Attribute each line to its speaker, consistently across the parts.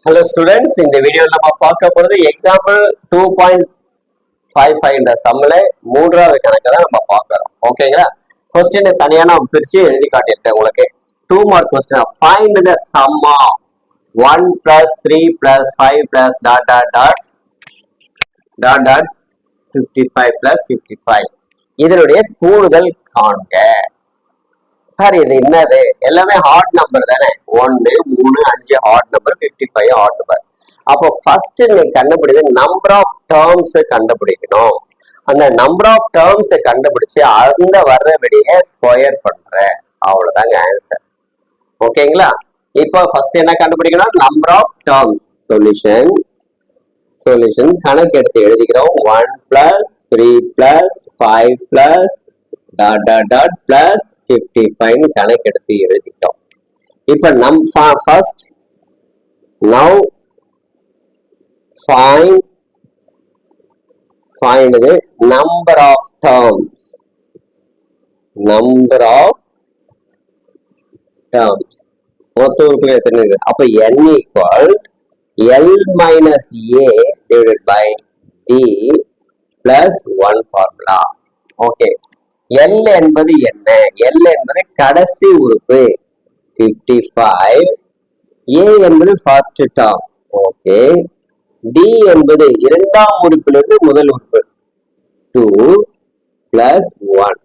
Speaker 1: Hello students, இந்த வீடியோல நம்ம பார்க்க போறது எக்ஸாம்பிள் 2.55 இந்த சம்ல மூன்றாவது கணக்கை தான் நம்ம பார்க்கறோம். ஓகேங்களா? क्वेश्चन தனியா நான் பிரிச்சு எழுதி காட்டியிருக்கேன் உங்களுக்கு. 2 mark question. Find the sum of 1 plus 3 plus 5 plus dot 55 plus 55. இதனுடைய கூடுதல் காண்க. சார் இது என்னது? எல்லாமே ஹார்ட் நம்பர் தானே. 1 3 5 ஹார்ட் நம்பர், 55 ஹார்ட் நம்பர். அப்போ ஃபர்ஸ்ட் நீ கண்டுபிடிது நம்பர் ஆஃப் டேர்ம்ஸ் கண்டுபிடிக்கணும். அந்த நம்பர் ஆஃப் டேர்ம்ஸ் கண்டுபிடிச்சு அந்த வர்ற விடையை ஸ்கொயர் பண்ற, அவ்வளவுதாங்க ஆன்சர். ஓகேங்களா? இப்போ ஃபர்ஸ்ட் என்ன கண்டுபிடிக்கணும்? Number of terms. சொல்யூஷன் கணக்கு எடுத்து எழுதிக்கிறோம். 1 plus 3 plus 5 plus dot plus 55 கணக்கு எடுத்து எழுதிட்டோம். இப்ப first now find the number of terms. மொத்தம் எத்தனை இருக்கு? அப்ப n equal l minus a divided by d plus 1 formula. Okay, L என்பது என்ன? L என்பது கடைசி உறுப்பு 55, A என்பது ஃபர்ஸ்ட் டேர்ம். ஓகே, D என்பது இரண்டாம் உறுப்பிலிருந்து முதல் உறுப்பு 2 plus 1.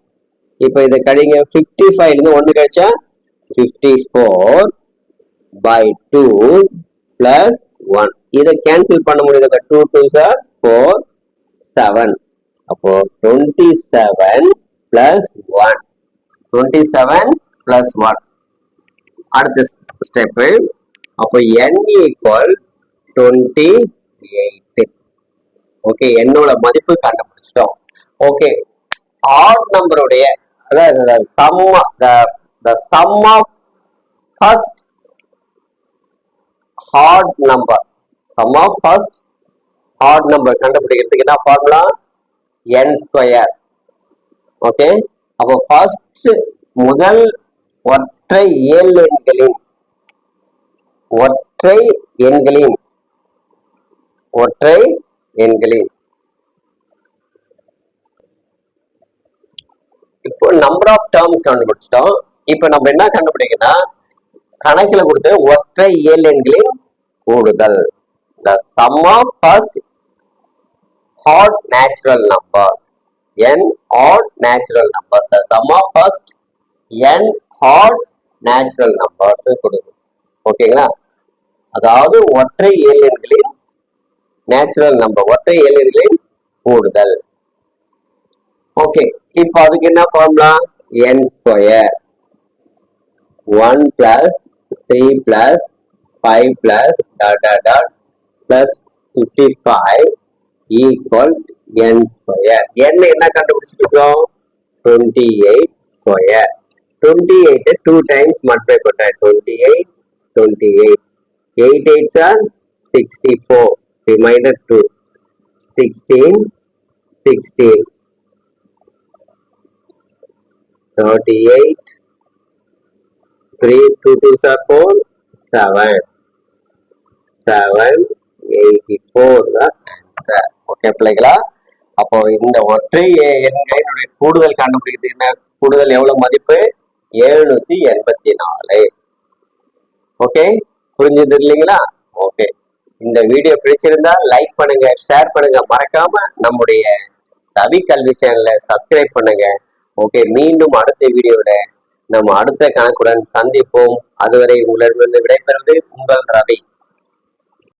Speaker 1: இப்போ இதை கழிங்க. 55 இருந்து 1 கழிச்சா 54 by 2 plus 1. இதை கேன்சல் பண்ண முடியுது. 2 2s are 4 7. அப்போ 27 plus 1. 27 plus 1. அடுத்த ஸ்டெப். அப்போ n equal 28. ஓகே, என்னோட மதிப்பு கண்டுபிடிச்சிட்டோம். ஓகே, ஆட் நம்பருடைய அதாவது the sum of first odd number கண்டுபிடிக்கிறதுக்கு என்ன ஃபார்முலா? n square. ஓகே, அப்போ ஃபர்ஸ்ட் முதல் ஒற்றை எண்களின் இப்போ நம்பர் ஆஃப் டேர்ம்ஸ் கண்டுபிடிச்சிட்டோம். இப்போ நம்ம என்ன கண்டுபிடிக்கணும்? கணக்கில் கொடுத்து ஒற்றை எண்களின் கூடுதல். the sum of first odd natural numbers. n odd natural numbers. The sum of first n odd natural numbers கொடுக்கும். ஓகேங்களா? அதாவது ஒற்றை எண்களின் நேச்சுரல் நம்பர், ஒற்றை எண்களின் கூடுதல். ஓகே, இப்போ அதுக்கு என்ன formula? n square 1 plus 3 plus 5 plus dot plus 55 equal n square. n என்ன கண்டுபிடிச்சிருக்கோம்? 28 ஸ்கொயர். 28 2 times multiply பண்ண 28 28 8 8s are 64, remainder 2 16 16 38 3 2 2s are 4 7 7 84 the answer. Okay பிள்ளைகளா? அப்போ இந்த ஒற்றை எண்களினுடைய கூடுதல் கண்டுபிடிக்கிறது என்ன? கூடுதல் எவ்வளவு மதிப்பு? 784. ஓகே, புரிஞ்சது இல்லைங்களா? ஓகே, இந்த வீடியோ பிடிச்சிருந்தா லைக் பண்ணுங்க, ஷேர் பண்ணுங்க, மறக்காம நம்முடைய ரவி கல்வி சேனலை சப்ஸ்கிரைப் பண்ணுங்க. ஓகே, மீண்டும் அடுத்த வீடியோட நம்ம அடுத்த கணக்குடன் சந்திப்போம். அதுவரை உங்களிடமிருந்து விடைபெறுவது உங்கள் ரவி.